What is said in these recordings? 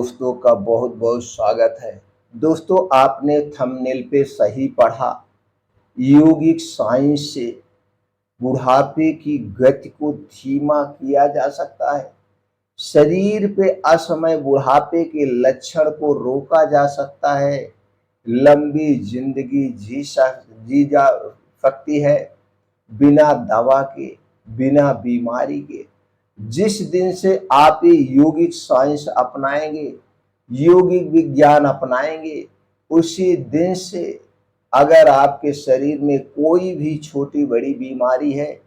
दोस्तों का बहुत बहुत स्वागत है। दोस्तों, आपने थंबनेल पे सही पढ़ा। यौगिक साइंस से बुढ़ापे की गति को धीमा किया जा सकता है। शरीर पे असमय बुढ़ापे के लक्षण को रोका जा सकता है। लंबी जिंदगी जी जा सकती है, बिना दवा के, बिना बीमारी के। जिस दिन से आप ये यौगिक साइंस अपनाएंगे, यौगिक विज्ञान अपनाएंगे, उसी दिन से अगर आपके शरीर में कोई भी छोटी बड़ी बीमारी है,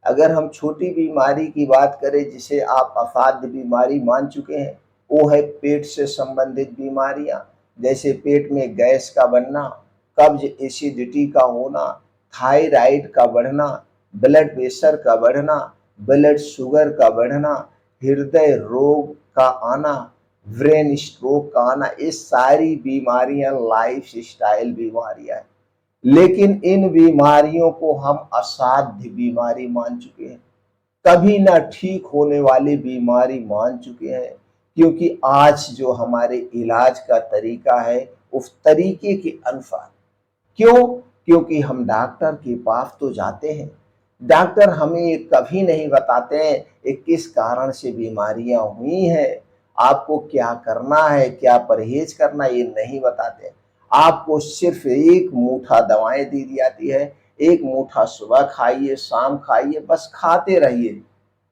अगर हम छोटी बीमारी की बात करें जिसे आप असाध्य बीमारी मान चुके हैं, वो है पेट से संबंधित बीमारियां, जैसे पेट में गैस का बनना, कब्ज एसिडिटी का होना, थायराइड का बढ़ना, ब्लड प्रेशर का बढ़ना, ब्लड शुगर का बढ़ना, हृदय रोग का आना, ब्रेन स्ट्रोक का आना, ये सारी बीमारियां लाइफ स्टाइल बीमारियां हैं। लेकिन इन बीमारियों को हम असाध्य बीमारी मान चुके हैं, कभी ना ठीक होने वाली बीमारी मान चुके हैं, क्योंकि आज जो हमारे इलाज का तरीका है उस तरीके के अनुसार। क्यों? क्योंकि हम डॉक्टर के पास तो जाते हैं, डॉक्टर हमें ये कभी नहीं बताते हैं ये किस कारण से बीमारियां हुई हैं, आपको क्या करना है, क्या परहेज करना, ये नहीं बताते। आपको सिर्फ एक मुट्ठा दवाएं दी जाती है, एक मुट्ठा सुबह खाइए, शाम खाइए, बस खाते रहिए।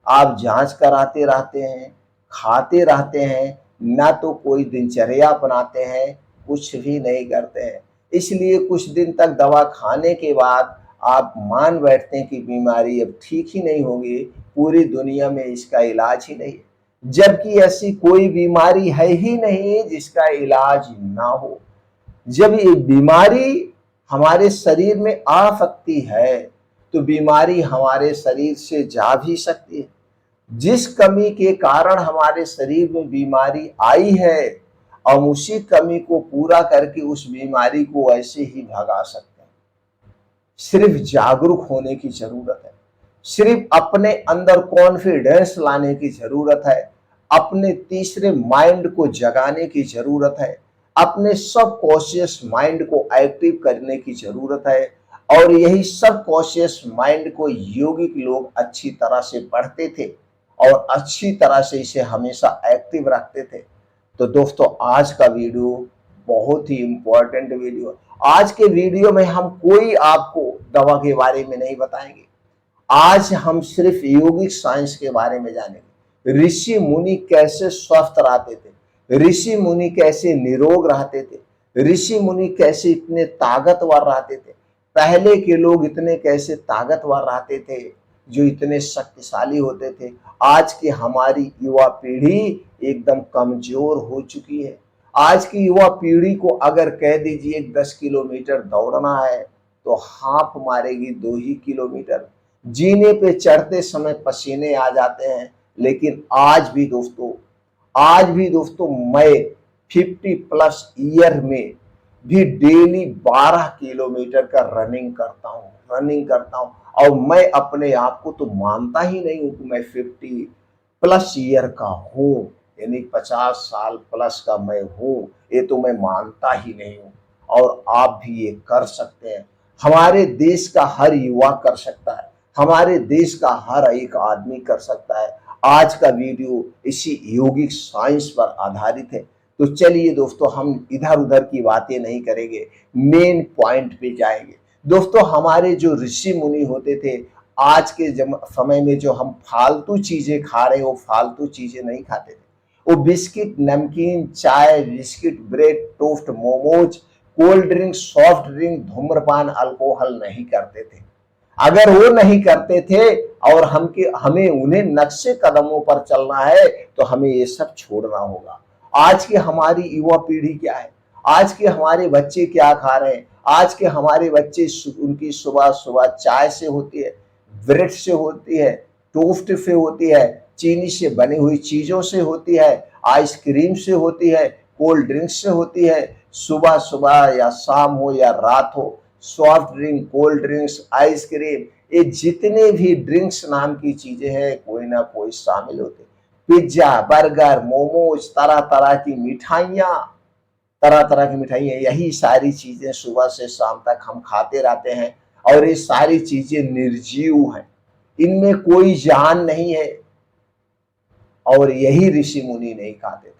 आप जांच कराते रहते हैं, खाते रहते हैं, ना तो कोई दिनचर्या अपनाते हैं, कुछ भी नहीं करते हैं। इसलिए कुछ दिन तक दवा खाने के बाद आप मान बैठते हैं कि बीमारी अब ठीक ही नहीं होगी, पूरी दुनिया में इसका इलाज ही नहीं, जबकि ऐसी कोई बीमारी है ही नहीं जिसका इलाज ना हो। जब ये बीमारी हमारे शरीर में आ सकती है तो बीमारी हमारे शरीर से जा भी सकती है। जिस कमी के कारण हमारे शरीर में बीमारी आई है, हम उसी कमी को पूरा करके उस बीमारी को ऐसे ही भगा सकते हैं। सिर्फ जागरूक होने की जरूरत है, सिर्फ अपने अंदर कॉन्फिडेंस लाने की जरूरत है, अपने तीसरे माइंड को जगाने की जरूरत है, अपने सब कॉन्शियस माइंड को एक्टिव करने की जरूरत है। और यही सब कॉन्शियस माइंड को यौगिक लोग अच्छी तरह से पढ़ते थे और अच्छी तरह से इसे हमेशा एक्टिव रखते थे। तो दोस्तों, आज का वीडियो बहुत ही इंपॉर्टेंट वीडियो। आज के वीडियो में हम कोई आपको दवा के बारे में नहीं बताएंगे, आज हम सिर्फ यौगिक साइंस के बारे में जानेंगे। ऋषि मुनि कैसे स्वस्थ रहते थे, ऋषि मुनि कैसे निरोग रहते थे, ऋषि मुनि कैसे इतने ताकतवर रहते थे, पहले के लोग इतने कैसे ताकतवर रहते थे, जो इतने शक्तिशाली होते थे। आज की हमारी युवा पीढ़ी एकदम कमजोर हो चुकी है। आज की युवा पीढ़ी को अगर कह दीजिए 10 किलोमीटर दौड़ना है तो हाफ मारेगी 2 ही किलोमीटर। जीने पे चढ़ते समय पसीने आ जाते हैं। लेकिन आज भी दोस्तों मैं 50 प्लस ईयर में भी डेली 12 किलोमीटर का रनिंग करता हूँ। और मैं अपने आप को तो मानता ही नहीं हूँ कि मैं 50 प्लस ईयर का हूँ, यानी 50 साल प्लस का मैं हूँ, ये तो मैं मानता ही नहीं हूँ। और आप भी ये कर सकते हैं, हमारे देश का हर युवा कर सकता है, हमारे देश का हर एक आदमी कर सकता है। आज का वीडियो इसी यौगिक साइंस पर आधारित है। तो चलिए दोस्तों, हम इधर उधर की बातें नहीं करेंगे, मेन पॉइंट पे जाएंगे। दोस्तों, हमारे जो ऋषि मुनि होते थे, आज के समय में जो हम फालतू चीजें खा रहे हैं वो फालतू चीजें नहीं खाते थे। वो बिस्किट, नमकीन, चाय, biscuit, bread, toast, momos, cold drink, soft drink, धूम्रपान, अल्कोहल नहीं करते थे। अगर वो नहीं करते थे और हमें उन्हें नक्शे कदमों पर चलना है तो हमें ये सब छोड़ना होगा। आज की हमारी युवा पीढ़ी क्या है, आज के हमारे बच्चे क्या खा रहे हैं? आज के हमारे बच्चे, उनकी सुबह सुबह चाय से होती है, ब्रेड से होती है, टोस्ट से होती है, चीनी से बनी हुई चीजों से होती है, आइसक्रीम से होती है, कोल्ड ड्रिंक से होती है। सुबह सुबह या शाम हो या रात हो, soft drink, cold drinks, ice cream, ये जितने भी ड्रिंक्स नाम की चीजें हैं, कोई ना कोई शामिल होते। पिज्जा, बर्गर, मोमोज, तरह तरह की मिठाइयाँ, तरह तरह की मिठाइयाँ, यही सारी चीजें सुबह से शाम तक हम खाते रहते हैं। और ये सारी चीजें निर्जीव हैं, इनमें कोई जान नहीं है। और यही ऋषि मुनि नहीं खाते थे,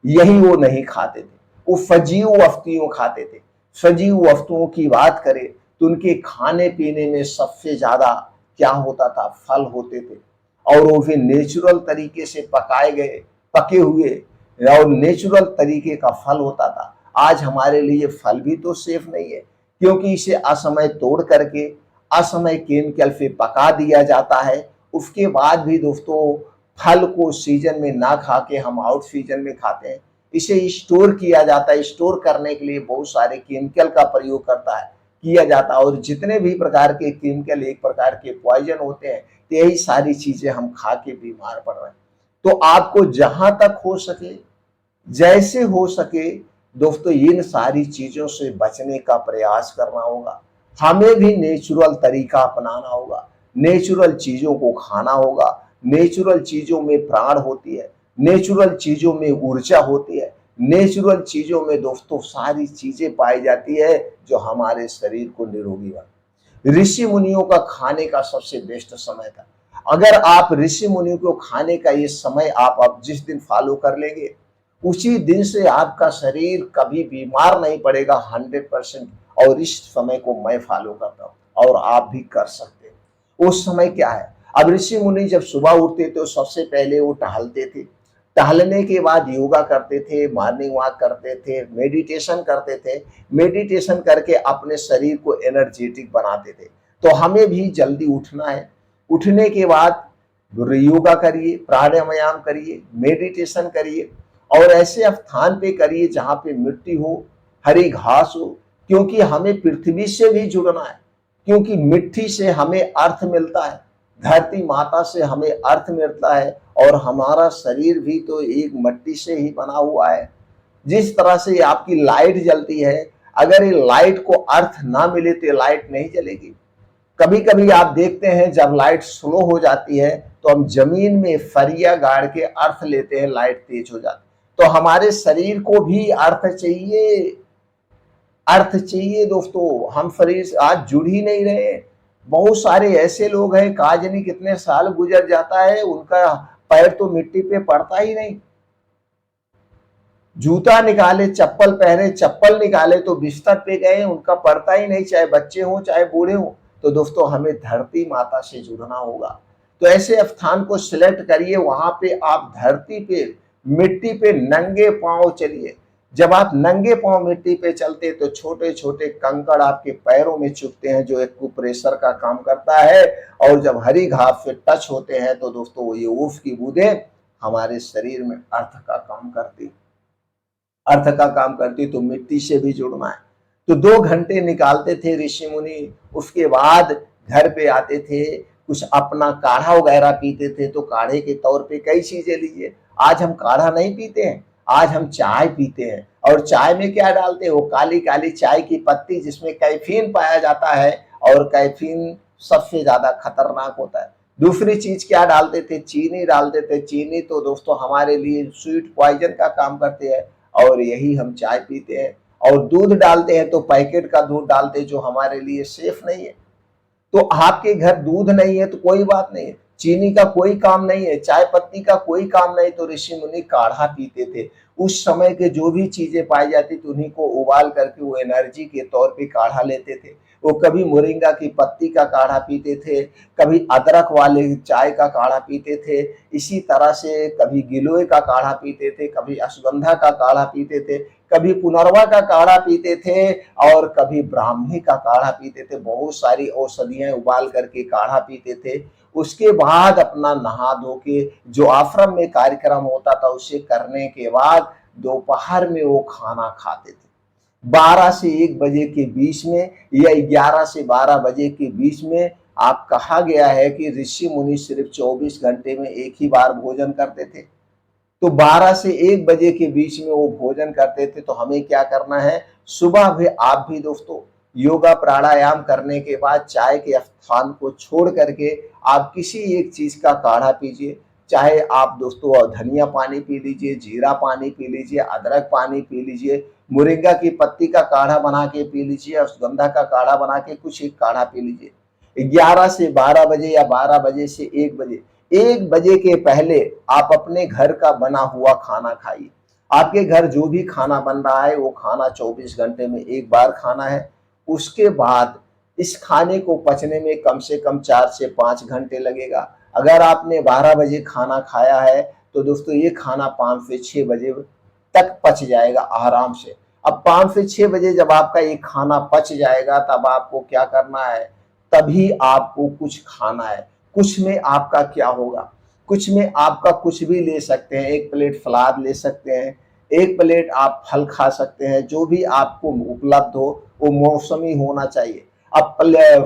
यही वो नहीं खाते थे। वो सजीव वस्तुओं खाते थे। सजीव वस्तुओं की बात करें तो उनके खाने पीने में सबसे ज्यादा क्या होता था, फल होते थे। और वो भी नेचुरल तरीके से पकाए गए, पके हुए, और नेचुरल तरीके का फल होता था। आज हमारे लिए फल भी तो सेफ नहीं है, क्योंकि इसे असमय तोड़ करके असमय केमिकल से पका दिया जाता है। उसके बाद भी दोस्तों फल को सीजन में ना खा के हम आउट सीजन में खाते हैं। इसे स्टोर किया जाता है, स्टोर करने के लिए बहुत सारे केमिकल का प्रयोग करता है, किया जाता है। और जितने भी प्रकार के केमिकल एक प्रकार के पॉइजन होते हैं, तो यही सारी चीजें हम खा के बीमार पड़ रहे हैं। तो आपको जहां तक हो सके, जैसे हो सके दोस्तों, इन सारी चीजों से बचने का प्रयास करना होगा। हमें भी नेचुरल तरीका अपनाना होगा, नेचुरल चीजों को खाना होगा। नेचुरल चीजों में प्राण होती है, नेचुरल चीजों में ऊर्जा होती है, नेचुरल चीजों में दोस्तों सारी चीजें पाई जाती है जो हमारे शरीर को निरोगी बनाती। ऋषि मुनियों का खाने का सबसे बेस्ट समय था। अगर आप ऋषि मुनियों को खाने का ये समय आप अब जिस दिन फॉलो कर लेंगे, उसी दिन से आपका शरीर कभी बीमार नहीं पड़ेगा 100%। और इस समय को मैं फॉलो करता हूँ और आप भी कर सकते हैं। उस समय क्या है, अब ऋषि मुनि जब सुबह उठते तो सबसे पहले वो टहलते थे। टहलने के बाद योगा करते थे, मॉर्निंग वॉक करते थे, मेडिटेशन करते थे। मेडिटेशन करके अपने शरीर को एनर्जेटिक बनाते थे। तो हमें भी जल्दी उठना है। उठने के बाद योगा करिए, प्राणायाम करिए, मेडिटेशन करिए, और ऐसे स्थान पे करिए जहां पे मिट्टी हो, हरी घास हो, क्योंकि हमें पृथ्वी से भी जुड़ना है। क्योंकि मिट्टी से हमें अर्थ मिलता है, धरती माता से हमें अर्थ मिलता है, और हमारा शरीर भी तो एक मिट्टी से ही बना हुआ है। जिस तरह से आपकी लाइट जलती है, अगर ये लाइट को अर्थ ना मिले तो लाइट नहीं जलेगी। कभी कभी आप देखते हैं जब लाइट स्लो हो जाती है तो हम जमीन में फरिया गाड़ के अर्थ लेते हैं, लाइट तेज हो जाती है। तो हमारे शरीर को भी अर्थ चाहिए, अर्थ चाहिए दोस्तों। हम शरीर से आज जुड़ ही नहीं रहे। बहुत सारे ऐसे लोग हैं, काज नहीं कितने साल गुजर जाता है, उनका पैर तो मिट्टी पे पड़ता ही नहीं। जूता निकाले, चप्पल पहने, चप्पल निकाले तो बिस्तर पे गए, उनका पड़ता ही नहीं, चाहे बच्चे हों चाहे बूढ़े हों। तो दोस्तों हमें धरती माता से जुड़ना होगा। तो ऐसे स्थान को सिलेक्ट करिए, वहां पे आप धरती पे, मिट्टी पे नंगे पांव चलिए। जब आप नंगे पांव मिट्टी पे चलते तो छोटे छोटे कंकड़ आपके पैरों में चुभते हैं, जो एक प्रेशर का काम करता है। और जब हरी घास से टच होते हैं तो दोस्तों ये ऊफ की बूंदें हमारे शरीर में अर्थ का काम करती, अर्थ का काम करती। तो मिट्टी से भी जुड़ना है। तो 2 घंटे निकालते थे ऋषि मुनि। उसके बाद घर पे आते थे, कुछ अपना काढ़ा वगैरह पीते थे। तो काढ़े के तौर पे कई चीजें लीजिए। आज हम काढ़ा नहीं पीते हैं, आज हम चाय पीते हैं। और चाय में क्या डालते हैं, वो काली काली चाय की पत्ती जिसमें कैफीन पाया जाता है, और कैफीन सबसे ज्यादा खतरनाक होता है। दूसरी चीज क्या डालते थे, चीनी डालते थे। चीनी तो दोस्तों हमारे लिए स्वीट पॉइजन का काम करती है, और यही हम चाय पीते हैं। और दूध डालते हैं तो पैकेट का दूध डालते हैं, जो हमारे लिए सेफ नहीं है। तो आपके घर दूध नहीं है तो कोई बात नहीं है, चीनी का कोई काम नहीं है, चाय पत्ती का कोई काम नहीं, तो ऋषि मुनि काढ़ा पीते थे। उस समय के जो भी चीजें पाई जाती थी उन्हीं को उबाल करके वो एनर्जी के तौर पे काढ़ा लेते थे। वो कभी मोरिंगा की पत्ती का काढ़ा पीते थे, कभी अदरक वाले चाय का काढ़ा पीते थे, इसी तरह से कभी गिलोय का काढ़ा पीते थे, कभी अश्वगंधा का काढ़ा पीते थे, कभी पुनर्वा का काढ़ा पीते थे, और कभी ब्राह्मी का काढ़ा पीते थे। बहुत सारी औषधियां उबाल करके काढ़ा पीते थे। उसके बाद अपना नहा धो के जो आश्रम में कार्यक्रम होता था उसे करने के बाद दोपहर में वो खाना खाते थे। 12 से 1 बजे के बीच में, या 11 से 12 बजे के बीच में। आप कहा गया है कि ऋषि मुनि सिर्फ 24 घंटे में एक ही बार भोजन करते थे। तो 12 से 1 बजे के बीच में वो भोजन करते थे। तो हमें क्या करना है, सुबह भी आप भी दोस्तों योगा प्राणायाम करने के बाद चाय के स्थान को छोड़ करके आप किसी एक चीज का काढ़ा पीजिए। चाहे आप दोस्तों धनिया पानी पी लीजिए, जीरा पानी पी लीजिए, अदरक पानी पी लीजिए, मोरिंगा की पत्ती का काढ़ा बना के पी लीजिए, अश्वगंधा का काढ़ा बना के कुछ एक काढ़ा पी लीजिए। 11 से 12 बजे या 12 बजे से 1 बजे, 1 बजे के पहले आप अपने घर का बना हुआ खाना खाइए। आपके घर जो भी खाना बन रहा है वो खाना 24 घंटे में एक बार खाना है। उसके बाद इस खाने को पचने में कम से कम 4 से 5 घंटे लगेगा। अगर आपने 12 बजे खाना खाया है तो दोस्तों ये खाना 5 से 6 बजे तक पच जाएगा आराम से। अब 5 से 6 बजे जब आपका ये खाना पच जाएगा तब आपको क्या करना है, तभी आपको कुछ खाना है। कुछ में आपका क्या होगा, कुछ में आपका कुछ भी ले सकते हैं, 1 प्लेट सलाद ले सकते हैं, 1 प्लेट आप फल खा सकते हैं, जो भी आपको उपलब्ध हो वो मौसमी होना चाहिए। अब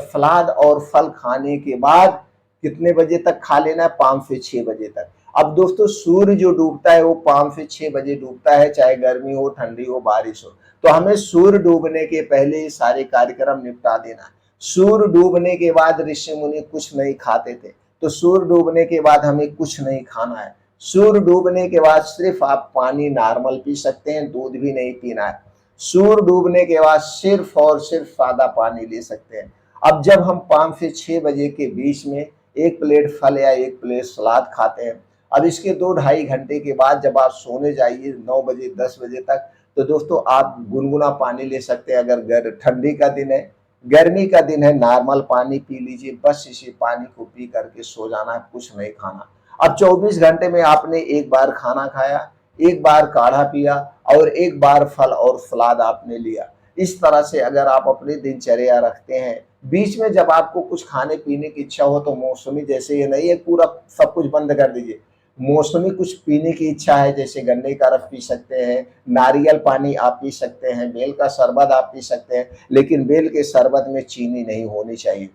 सलाद और फल खाने के बाद कितने बजे तक खा लेना है, 5 से 6 बजे तक। अब दोस्तों सूर्य जो डूबता है वो 5 से 6 बजे डूबता है, चाहे गर्मी हो, ठंडी हो, बारिश हो। तो हमें सूर्य डूबने के पहले ये सारे कार्यक्रम निपटा देना है। सूर्य डूबने के बाद ऋषि मुनि कुछ नहीं खाते थे, तो सूर्य डूबने के बाद हमें कुछ नहीं खाना है। सूर्य डूबने के बाद सिर्फ आप पानी नॉर्मल पी सकते हैं, दूध भी नहीं पीना है। सूर्य डूबने के बाद सिर्फ और सिर्फ सादा पानी ले सकते हैं। अब जब हम 5 से 6 बजे के बीच में 1 प्लेट फल या 1 प्लेट सलाद खाते हैं, अब इसके 2 ढाई घंटे के बाद जब आप सोने जाइए 9 बजे 10 बजे तक, तो दोस्तों आप गुनगुना पानी ले सकते हैं। अगर ठंडी का दिन है, गर्मी का दिन है, नॉर्मल पानी पी लीजिए। बस इसी पानी को पी करके सो जाना है, कुछ नहीं खाना। अब 24 घंटे में आपने एक बार खाना खाया, एक बार काढ़ा पिया और एक बार फल और सलाद आपने लिया। इस तरह से अगर आप अपनी दिनचर्या रखते हैं, बीच में जब आपको कुछ खाने पीने की इच्छा हो तो मौसमी, जैसे ये नहीं है पूरा सब कुछ बंद कर दीजिए, मौसमी कुछ पीने की इच्छा है जैसे गन्ने का रस पी सकते हैं, नारियल पानी आप पी सकते हैं, बेल का शरबत आप पी सकते हैं, लेकिन बेल के शरबत में चीनी नहीं होनी चाहिए।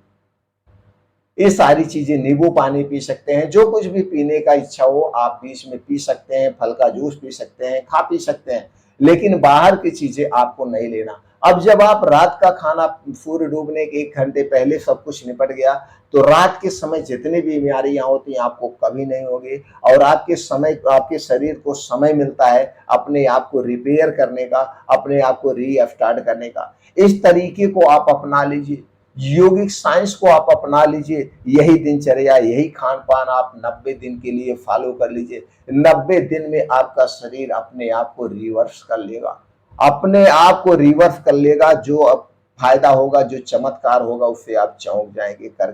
ये सारी चीजें, नींबू पानी पी सकते हैं, जो कुछ भी पीने का इच्छा हो आप बीच में पी सकते हैं, फल का जूस पी सकते हैं, खा पी सकते हैं, लेकिन बाहर की चीजें आपको नहीं लेना। अब जब आप रात का खाना सूर्य डूबने के 1 घंटे पहले सब कुछ निपट गया तो रात के समय जितनी भी बीमारियां होती हैं आपको कभी नहीं होगी, और आपके शरीर को समय मिलता है अपने आप को रिपेयर करने का, अपने आप को रीस्टार्ट करने का। इस तरीके को आप अपना लीजिए, यौगिक साइंस को आप अपना लीजिए, यही दिनचर्या, यही खान पान आप 90 दिन के लिए फॉलो कर लीजिए। 90 दिन में आपका शरीर अपने आप को रिवर्स कर लेगा, अपने आप को रिवर्स कर लेगा। जो अब फायदा होगा, जो चमत्कार होगा, उससे आप चौंक जाएंगे करके